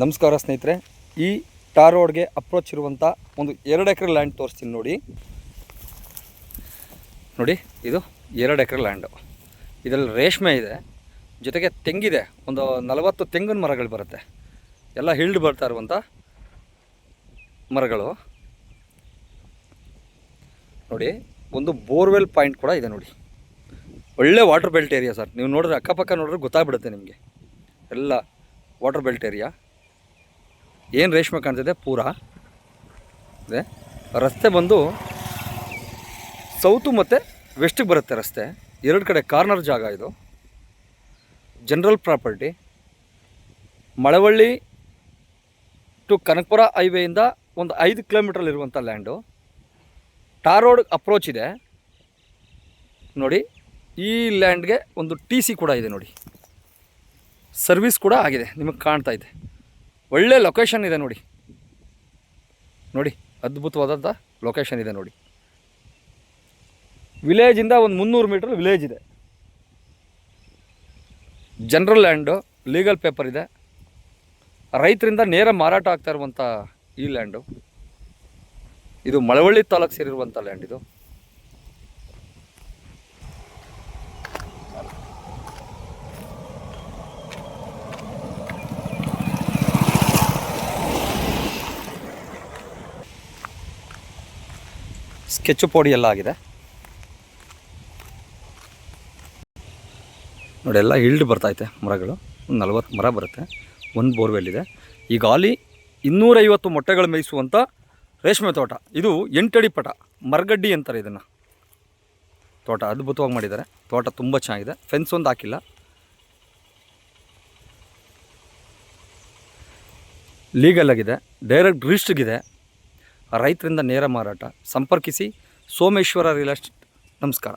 ನಮಸ್ಕಾರ ಸ್ನೇಹಿತರೆ, ಈ ಟಾರ್ ರೋಡ್ಗೆ ಅಪ್ರೋಚ್ ಇರುವಂಥ ಒಂದು 2 ಎಕರೆ ಲ್ಯಾಂಡ್ ತೋರಿಸ್ತೀನಿ ನೋಡಿ. ಇದು 2 ಎಕರೆ ಲ್ಯಾಂಡು. ಇದರಲ್ಲಿ ರೇಷ್ಮೆ ಇದೆ, ಜೊತೆಗೆ ತೆಂಗಿದೆ. ಒಂದು 40 ತೆಂಗಿನ ಮರಗಳು ಬರುತ್ತೆ. ಎಲ್ಲ ಹಿಲ್ಡ್ ಬರ್ತಾ ಇರುವಂಥ ಮರಗಳು ನೋಡಿ. ಒಂದು ಬೋರ್ವೆಲ್ ಪಾಯಿಂಟ್ ಕೂಡ ಇದೆ ನೋಡಿ. ಒಳ್ಳೆ ವಾಟರ್ ಬೆಲ್ಟ್ ಏರಿಯಾ ಸರ್. ನೀವು ನೋಡಿದ್ರೆ ಅಕ್ಕಪಕ್ಕ ನೋಡಿದ್ರೆ ಗೊತ್ತಾಗ್ಬಿಡುತ್ತೆ ನಿಮಗೆ. ಎಲ್ಲ ವಾಟರ್ ಬೆಲ್ಟ್ ಏರಿಯಾ. ಏನು ರೇಷ್ಮೆ ಕಾಣ್ತಿದೆ ಪೂರ ಇದೆ. ರಸ್ತೆ ಬಂದು ಸೌತು ಮತ್ತು ವೆಸ್ಟಿಗೆ ಬರುತ್ತೆ ರಸ್ತೆ. 2 ಕಡೆ ಕಾರ್ನರ್ ಜಾಗ. ಇದು general property. Malavalli to Kanakapura ಹೈವೇಯಿಂದ ಒಂದು 5 ಕಿಲೋಮೀಟ್ರಲ್ಲಿರುವಂಥ ಲ್ಯಾಂಡು. ಟಾರ್ ರೋಡ್ ಅಪ್ರೋಚ್ ಇದೆ ನೋಡಿ. ಈ ಲ್ಯಾಂಡ್ಗೆ ಒಂದು TC ಕೂಡ ಇದೆ ನೋಡಿ. ಸರ್ವಿಸ್ ಕೂಡ ಆಗಿದೆ, ನಿಮಗೆ ಕಾಣ್ತಾ ಇದೆ. ಒಳ್ಳೆ ಲೊಕೇಶನ್ ಇದೆ ನೋಡಿ. ಅದ್ಭುತವಾದಂಥ ಲೊಕೇಶನ್ ಇದೆ ನೋಡಿ. ವಿಲೇಜಿಂದ ಒಂದು 300 ಮೀಟರ್ ವಿಲೇಜ್ ಇದೆ. ಜನರಲ್ ಲ್ಯಾಂಡು, ಲೀಗಲ್ ಪೇಪರ್ ಇದೆ. ರೈತರಿಂದ ನೇರ ಮಾರಾಟ ಆಗ್ತಾ ಇರುವಂಥ ಈ ಲ್ಯಾಂಡು. ಇದು ಮಳವಳ್ಳಿ ತಾಲೂಕು ಸೇರಿರುವಂಥ ಲ್ಯಾಂಡ್. ಇದು ಸ್ಕೆಚ್ ಪೋಡಿ ಎಲ್ಲ ಆಗಿದೆ ನೋಡಿ. ಎಲ್ಲ ಹಿಲ್ಡ್ ಬರ್ತಾಯಿದೆ ಮರಗಳು. ಒಂದು 40 ಮರ ಬರುತ್ತೆ. ಒಂದು ಬೋರ್ವೆಲ್ ಇದೆ. ಈಗ ಆಲಿ 250 ಮೊಟ್ಟೆಗಳು ಮೇಯಿಸುವಂಥ ರೇಷ್ಮೆ ತೋಟ. ಇದು 8 ಅಡಿ ಪಟ, ಮರಗಡ್ಡಿ ಅಂತಾರೆ ಇದನ್ನು. ತೋಟ ಅದ್ಭುತವಾಗಿ ಮಾಡಿದ್ದಾರೆ. ತೋಟ ತುಂಬ ಚೆನ್ನಾಗಿದೆ. ಫೆನ್ಸ್ ಒಂದು ಹಾಕಿಲ್ಲ. ಲೀಗಲ್ ಆಗಿದೆ. ಡೈರೆಕ್ಟ್ ರಿಜಿಸ್ಟ್ರಿಗಿದೆ. ರೈತರಿಂದ ನೇರ ಮಾರಾಟ. ಸಂಪರ್ಕಿಸಿ ಸೋಮೇಶ್ವರ ರಿಯಲ್ ಎಸ್ಟೇಟ್. ನಮಸ್ಕಾರ.